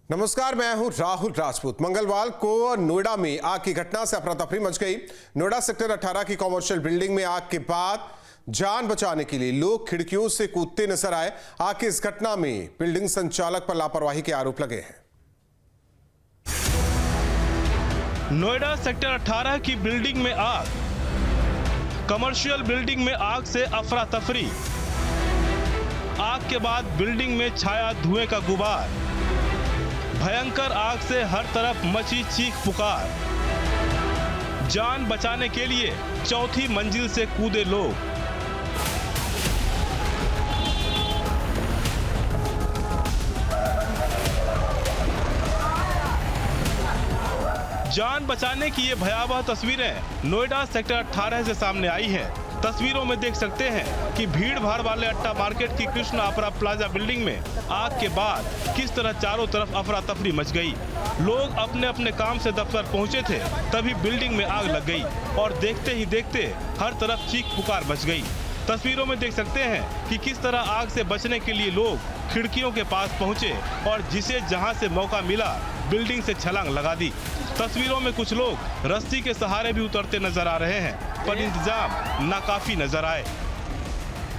नमस्कार, मैं हूं राहुल राजपूत। मंगलवार को नोएडा में आग की घटना से अफरा तफरी मच गई। नोएडा सेक्टर 18 की कॉमर्शियल बिल्डिंग में आग के बाद जान बचाने के लिए लोग खिड़कियों से कूदते नजर आए। आग की इस घटना में बिल्डिंग संचालक पर लापरवाही के आरोप लगे हैं। नोएडा सेक्टर 18 की बिल्डिंग में आग। कमर्शियल बिल्डिंग में आग से अफरा तफरी। आग के बाद बिल्डिंग में छाया धुएं का गुबार। भयंकर आग से हर तरफ मची चीख पुकार। जान बचाने के लिए चौथी मंजिल से कूदे लोग। जान बचाने की ये भयावह तस्वीरें नोएडा सेक्टर 18 से सामने आई हैं। तस्वीरों में देख सकते हैं कि भीड़ भाड़ वाले अट्टा मार्केट की कृष्णा अपरा प्लाजा बिल्डिंग में आग के बाद किस तरह चारों तरफ अफरा तफरी मच गई। लोग अपने अपने काम से दफ्तर पहुंचे थे, तभी बिल्डिंग में आग लग गई और देखते ही देखते हर तरफ चीख पुकार मच गई। तस्वीरों में देख सकते हैं कि किस तरह आग से बचने के लिए लोग खिड़कियों के पास पहुंचे और जिसे जहां से मौका मिला बिल्डिंग से छलांग लगा दी। तस्वीरों में कुछ लोग रस्सी के सहारे भी उतरते नजर आ रहे हैं, पर इंतजाम नाकाफी नजर आए।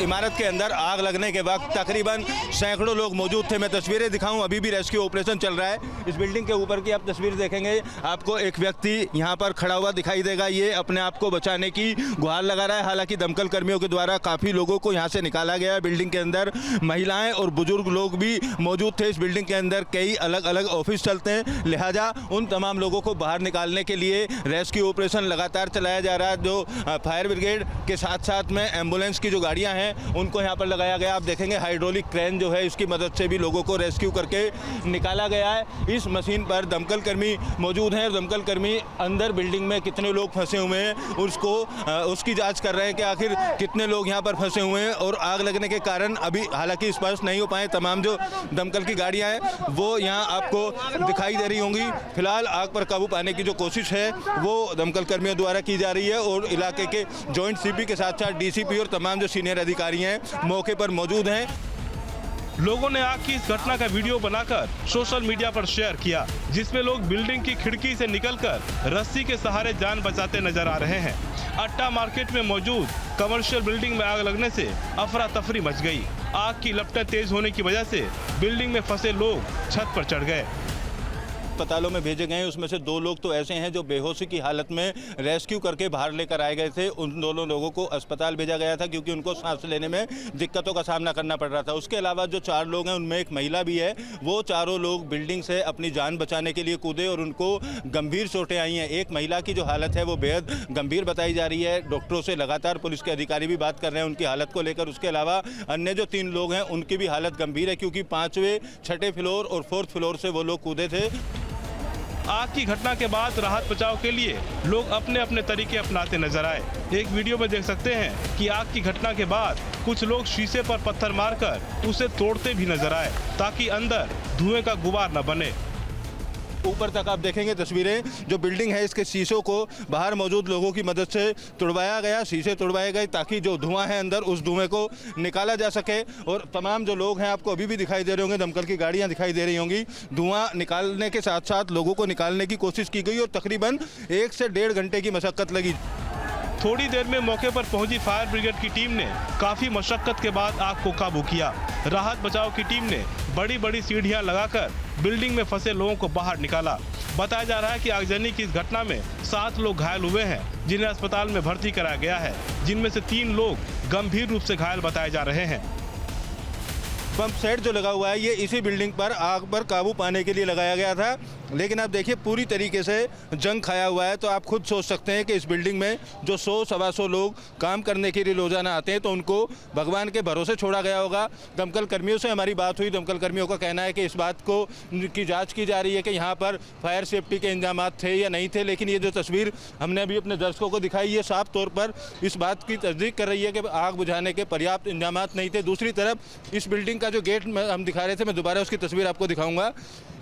इमारत के अंदर आग लगने के वक्त तकरीबन सैकड़ों लोग मौजूद थे। मैं तस्वीरें दिखाऊं, अभी भी रेस्क्यू ऑपरेशन चल रहा है। इस बिल्डिंग के ऊपर की आप तस्वीर देखेंगे, आपको एक व्यक्ति यहां पर खड़ा हुआ दिखाई देगा। ये अपने आप को बचाने की गुहार लगा रहा है। हालांकि दमकल कर्मियों के द्वारा काफ़ी लोगों को यहां से निकाला गया है। बिल्डिंग के अंदर महिलाएं और बुजुर्ग लोग भी मौजूद थे। इस बिल्डिंग के अंदर कई अलग अलग ऑफिस चलते हैं, लिहाजा उन तमाम लोगों को बाहर निकालने के लिए रेस्क्यू ऑपरेशन लगातार चलाया जा रहा है। जो फायर ब्रिगेड के साथ साथ में एम्बुलेंस की जो गाड़ियाँ हैं उनको यहाँ पर लगाया गया। आप देखेंगे हाइड्रोलिक क्रेन जो है इसकी मदद से भी लोगों को रेस्क्यू करके निकाला गया है। इस मशीन पर दमकल कर्मी मौजूद हैं और दमकल कर्मी अंदर बिल्डिंग में कितने लोग फंसे हुए हैं उसकी जांच कर रहे हैं कि आखिर कितने लोग यहाँ पर फंसे हुए हैं और आग लगने के कारण अभी हालांकि स्पष्ट नहीं हो पाए। तमाम जो दमकल की गाड़ियाँ हैं वो यहाँ आपको दिखाई दे रही होंगी। फिलहाल आग पर काबू पाने की जो कोशिश है वो दमकल कर्मियों द्वारा की जा रही है और इलाके के जॉइंट सीपी के साथ साथ डीसीपी और तमाम जो सीनियर अधिकारी हैं मौके पर मौजूद हैं। लोगों ने आग की इस घटना का वीडियो बनाकर सोशल मीडिया पर शेयर किया, जिसमें लोग बिल्डिंग की खिड़की से निकलकर रस्सी के सहारे जान बचाते नजर आ रहे हैं। अट्टा मार्केट में मौजूद कमर्शियल बिल्डिंग में आग लगने से अफरा तफरी मच गई। आग की लपटें तेज होने की वजह से बिल्डिंग में फंसे लोग छत पर चढ़ गए। अस्पतालों में भेजे गए हैं, उसमें से 2 लोग तो ऐसे हैं जो बेहोशी की हालत में रेस्क्यू करके बाहर लेकर आए गए थे। उन दोनों लोगों को अस्पताल भेजा गया था क्योंकि उनको सांस लेने में दिक्कतों का सामना करना पड़ रहा था। उसके अलावा जो 4 लोग हैं उनमें एक महिला भी है। वो चारों लोग बिल्डिंग से अपनी जान बचाने के लिए कूदे और उनको गंभीर चोटें आई हैं। एक महिला की जो हालत है वो बेहद गंभीर बताई जा रही है। डॉक्टरों से लगातार पुलिस के अधिकारी भी बात कर रहे हैं उनकी हालत को लेकर। उसके अलावा अन्य जो 3 लोग हैं उनकी भी हालत गंभीर है क्योंकि 5वें 6ठे फ्लोर और 4th फ्लोर से वो लोग कूदे थे। आग की घटना के बाद राहत बचाव के लिए लोग अपने अपने तरीके अपनाते नजर आए। एक वीडियो में देख सकते हैं कि आग की घटना के बाद कुछ लोग शीशे पर पत्थर मारकर उसे तोड़ते भी नजर आए ताकि अंदर धुएं का गुबार न बने। ऊपर तक आप देखेंगे तस्वीरें, जो बिल्डिंग है इसके शीशों को बाहर मौजूद लोगों की मदद से तोड़वाया गया। शीशे तोड़वाए गए ताकि जो धुआं है अंदर उस धुएं को निकाला जा सके। और तमाम जो लोग हैं आपको अभी भी दिखाई दे रहे होंगे, दमकल की गाड़ियां दिखाई दे रही होंगी। धुआं निकालने के साथ साथ लोगों को निकालने की कोशिश की गई और तकरीबन 1 से 1.5 घंटे की मशक्कत लगी। थोड़ी देर में मौके पर पहुंची फायर ब्रिगेड की टीम ने काफी मशक्कत के बाद आग को काबू किया। राहत बचाव की टीम ने बड़ी बड़ी सीढ़ियां लगाकर बिल्डिंग में फंसे लोगों को बाहर निकाला। बताया जा रहा है कि आगजनी की इस घटना में 7 लोग घायल हुए हैं, जिन्हें अस्पताल में भर्ती कराया गया है, जिनमें से 3 लोग गंभीर रूप से घायल बताए जा रहे हैं। पंप सेट जो लगा हुआ है ये इसी बिल्डिंग पर आग पर काबू पाने के लिए लगाया गया था, लेकिन आप देखिए पूरी तरीके से जंग खाया हुआ है। तो आप खुद सोच सकते हैं कि इस बिल्डिंग में जो 100-125 लोग काम करने के लिए रोजाना आते हैं तो उनको भगवान के भरोसे छोड़ा गया होगा। दमकल कर्मियों से हमारी बात हुई। दमकल कर्मियों का कहना है कि इस बात को की जाँच की जा रही है कि यहाँ पर फायर सेफ्टी के इंतजाम थे या नहीं थे। लेकिन ये जो तस्वीर हमने अभी अपने दर्शकों को दिखाई, ये साफ तौर पर इस बात की तस्दीक कर रही है कि आग बुझाने के पर्याप्त इंतजाम नहीं थे। दूसरी तरफ इस बिल्डिंग का जो गेट हम दिखा रहे थे, मैं दोबारा उसकी तस्वीर आपको दिखाऊंगा।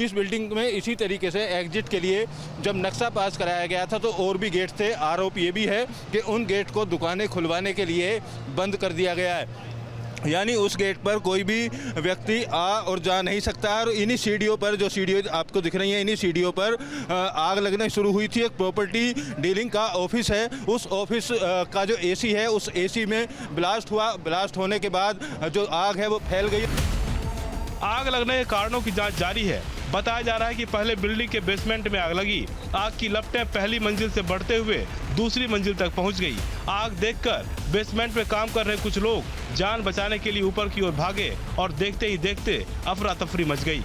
इस बिल्डिंग में इसी तरीके से एग्जिट के लिए जब नक्शा पास कराया गया था तो और भी गेट थे। आरोप ये भी है कि उन गेट को दुकानें खुलवाने के लिए बंद कर दिया गया है। यानी उस गेट पर कोई भी व्यक्ति आ और जा नहीं सकता है। और इन्हीं सीढ़ियों पर, जो सीढ़ियों आपको दिख रही हैं, इन्हीं सीढ़ियों पर आग लगना शुरू हुई थी। एक प्रॉपर्टी डीलिंग का ऑफिस है, उस ऑफिस का जो एसी है, उस एसी में ब्लास्ट हुआ। ब्लास्ट होने के बाद जो आग है वो फैल गई। आग लगने के कारणों की जांच जारी है। बताया जा रहा है कि पहले बिल्डिंग के बेसमेंट में आग लगी। आग की लपटें पहली मंजिल से बढ़ते हुए दूसरी मंजिल तक पहुंच गई। आग देखकर बेसमेंट में काम कर रहे कुछ लोग जान बचाने के लिए ऊपर की ओर भागे और देखते ही देखते अफरा तफरी मच गई।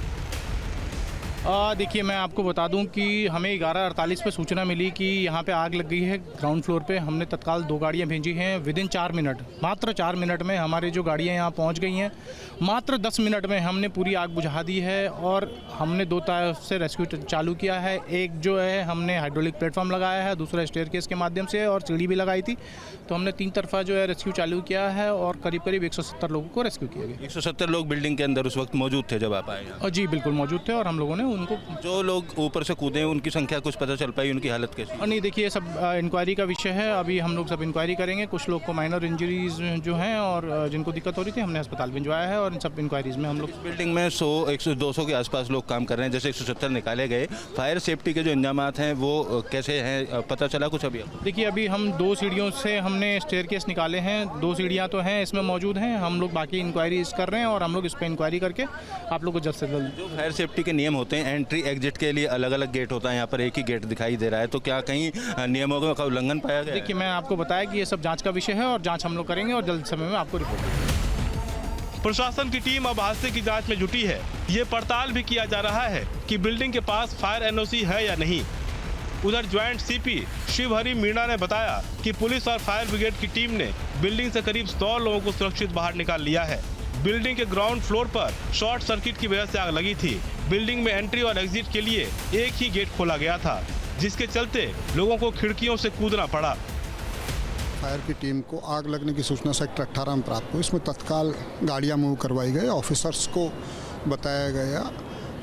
देखिए, मैं आपको बता दूं कि हमें 11:48 पे सूचना मिली कि यहाँ पे आग लग गई है ग्राउंड फ्लोर पे। हमने तत्काल 2 गाड़ियाँ भेजी हैं। विदिन 4 मिनट, मात्र 4 मिनट में हमारी जो गाड़ियाँ यहाँ पहुँच गई हैं। मात्र 10 मिनट में हमने पूरी आग बुझा दी है और हमने 2 तरफ से रेस्क्यू चालू किया है। एक जो है हमने हाइड्रोलिक प्लेटफॉर्म लगाया है, दूसरा स्टेयरकेस के माध्यम से, और सीढ़ी भी लगाई थी। तो हमने 3 तरफा जो है रेस्क्यू चालू किया है और करीब करीब 170 लोगों को रेस्क्यू किया गया। 170 लोग बिल्डिंग के अंदर उस वक्त मौजूद थे जब आप आए यहाँ? जी बिल्कुल मौजूद थे और हम लोगों ने उनको, जो लोग ऊपर से कूदे उनकी संख्या कुछ पता चल पाई, उनकी हालत कैसी? नहीं, देखिए, ये सब इंक्वायरी का विषय है। अभी हम लोग सब इंक्वायरी करेंगे। कुछ लोग को माइनर इंजरीज जो हैं और जिनको दिक्कत हो रही थी, हमने अस्पताल भिजवाया है और इन सब इंक्वायरीज में हम लोग। बिल्डिंग में 100-200 के आसपास लोग काम कर रहे हैं, जैसे 170 निकाले गए। फायर सेफ्टी के जो इंतजामात हैं वो कैसे हैं, पता चला कुछ अभी? देखिए, अभी हम 2 सीढ़ियों से हमने स्टेयरकेस निकाले हैं। 2 सीढ़ियाँ तो हैं इसमें मौजूद हैं। हम लोग बाकी इंक्वायरीज कर रहे हैं और हम लोग इस पर इंक्वायरी करके आप लोग को जल्द से जल्द। जो फायर सेफ्टी के नियम होते हैं, एंट्री एग्जिट के लिए अलग अलग गेट होता है, यहाँ पर एक ही गेट दिखाई दे रहा है, तो क्या कहीं नियमों का उल्लंघन पाया गया? देखिए, मैं आपको बताया कि ये सब जांच का विषय है और जांच हम लोग करेंगे और जल्द समय में आपको रिपोर्ट करेंगे। प्रशासन की टीम अब हादसे की जांच में जुटी है। ये पड़ताल भी किया जा रहा है कि बिल्डिंग के पास फायर एनओसी है या नहीं। उधर ज्वाइंट सीपी शिवहरी मीणा ने बताया कि पुलिस और फायर ब्रिगेड की टीम ने बिल्डिंग से करीब 100 लोगों को सुरक्षित बाहर निकाल लिया है। बिल्डिंग के ग्राउंड फ्लोर पर शॉर्ट सर्किट की वजह से आग लगी थी। बिल्डिंग में एंट्री और एग्जिट के लिए एक ही गेट खोला गया था, जिसके चलते लोगों को खिड़कियों से कूदना पड़ा। फायर की टीम को आग लगने की सूचना सेक्टर 18 में प्राप्त हुई। इसमें तत्काल गाड़ियां मूव करवाई गई। ऑफिसर्स को बताया गया।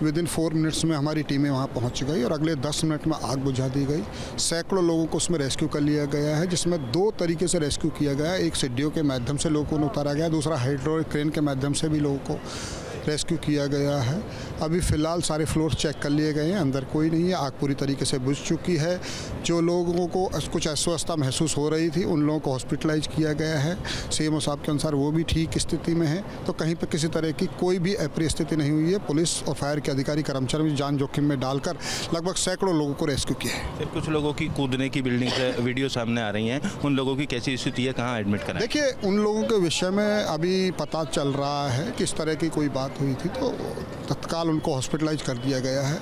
विदिन 4 मिनट्स में हमारी टीमें वहां पहुंच गई और अगले 10 मिनट में आग बुझा दी गई। सैकड़ों लोगों को उसमें रेस्क्यू कर लिया गया है, जिसमें 2 तरीके से रेस्क्यू किया गया। एक सीढ़ियों के माध्यम से लोगों को उतारा गया, दूसरा हाइड्रोलिक क्रेन के माध्यम से भी लोगों को रेस्क्यू किया गया है। अभी फ़िलहाल सारे फ्लोर चेक कर लिए गए हैं, अंदर कोई नहीं है। आग पूरी तरीके से बुझ चुकी है। जो लोगों को कुछ अस्वस्थता महसूस हो रही थी, उन लोगों को हॉस्पिटलाइज किया गया है। सीएमओ साहब के अनुसार वो भी ठीक स्थिति में है। तो कहीं पर किसी तरह की कोई भी अप्रिय स्थिति नहीं हुई है। पुलिस और फायर के अधिकारी कर्मचारी भी जान जोखिम में डालकर लगभग सैकड़ों लोगों को रेस्क्यू किया है। फिर कुछ लोगों की कूदने की बिल्डिंग से वीडियो सामने आ रही हैं, उन लोगों की कैसी स्थिति है, कहाँ एडमिट कराएं? देखिए, उन लोगों के विषय में अभी पता चल रहा है कि इस तरह की कोई बात हुई थी, तो तत्काल उनको हॉस्पिटलाइज कर दिया गया है।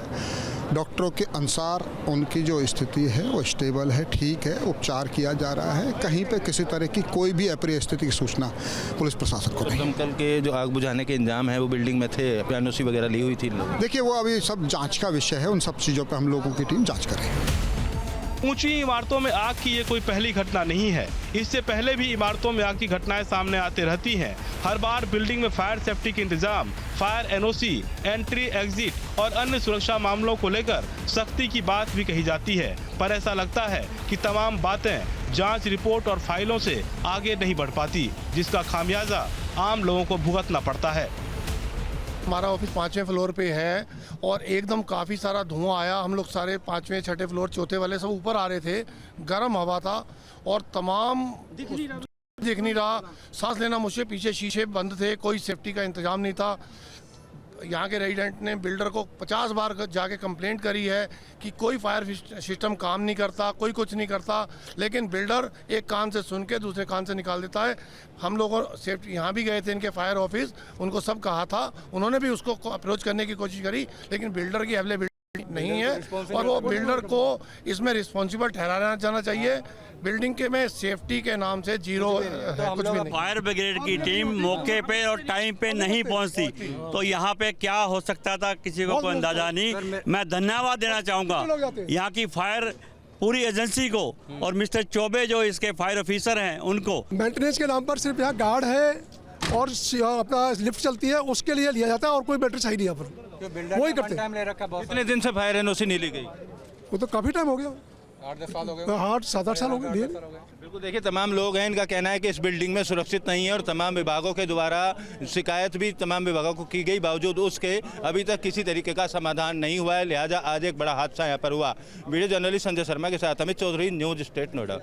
डॉक्टरों के अनुसार उनकी जो स्थिति है वो स्टेबल है, ठीक है, उपचार किया जा रहा है। कहीं पे किसी तरह की कोई भी अप्रिय स्थिति की सूचना पुलिस प्रशासन को नहीं। दमकल के जो आग बुझाने के इंतजाम है वो बिल्डिंग में थे, एनओसी वगैरह ली हुई थी? देखिए, वो अभी सब जांच का विषय है। उन सब चीज़ों पर हम लोगों की टीम जांच कर रही है। ऊंची इमारतों में आग की ये कोई पहली घटना नहीं है। इससे पहले भी इमारतों में आग की घटनाएं सामने आती रहती हैं। हर बार बिल्डिंग में फायर सेफ्टी के इंतजाम, फायर एनओसी, एंट्री एग्जिट और अन्य सुरक्षा मामलों को लेकर सख्ती की बात भी कही जाती है, पर ऐसा लगता है कि तमाम बातें जांच रिपोर्ट और फाइलों से आगे नहीं बढ़ पाती, जिसका खामियाजा आम लोगों को भुगतना पड़ता है। हमारा ऑफिस 5वें फ्लोर पे है और एकदम काफ़ी सारा धुआं आया। हम लोग सारे 5वें 6ठे फ्लोर, चौथे वाले सब ऊपर आ रहे थे। गर्म हवा था और तमाम दिख नहीं रहा, सांस लेना मुझसे। पीछे शीशे बंद थे, कोई सेफ्टी का इंतजाम नहीं था। यहाँ के रेजिडेंट ने बिल्डर को 50 बार जाके कंप्लेंट करी है कि कोई फायर सिस्टम काम नहीं करता, कोई कुछ नहीं करता, लेकिन बिल्डर एक कान से सुन के दूसरे कान से निकाल देता है। हम लोग सेफ्टी यहाँ भी गए थे इनके फायर ऑफिस, उनको सब कहा था, उन्होंने भी उसको अप्रोच करने की कोशिश करी, लेकिन बिल्डर की अवेलेबिलिटी नहीं है और वो बिल्डर को इसमें रिस्पॉन्सिबल ठहराया जाना चाहिए। बिल्डिंग के में सेफ्टी के नाम से जीरो कुछ भी नहीं। फायर ब्रिगेड की टीम मौके पे और टाइम पे नहीं पहुंचती, तो यहाँ पे क्या हो सकता था किसी को कोई अंदाजा नहीं। मैं धन्यवाद देना चाहूँगा यहाँ की फायर पूरी एजेंसी को और मिस्टर चौबे जो इसके फायर ऑफिसर हैं उनको। मेंटेनेंस के नाम पर सिर्फ यहाँ गार्ड है और अपना लिफ्ट चलती है, उसके लिए लिया जाता है और कोई बैटरी चाहिए नहीं यहाँ पर, वही करते हैं। कितने दिन से फायर एनओसी नहीं ली गई? वो तो काफ़ी टाइम हो गया। 8 7 साल हो गए। बिल्कुल, देखिए तमाम लोग हैं, इनका कहना है कि इस बिल्डिंग में सुरक्षित नहीं है और तमाम विभागों के द्वारा शिकायत भी तमाम विभागों को की गई, बावजूद उसके अभी तक किसी तरीके का समाधान नहीं हुआ है। लिहाजा आज एक बड़ा हादसा यहाँ पर हुआ। वीडियो जर्नलिस्ट संजय शर्मा के साथ अमित चौधरी, न्यूज स्टेट, नोएडा।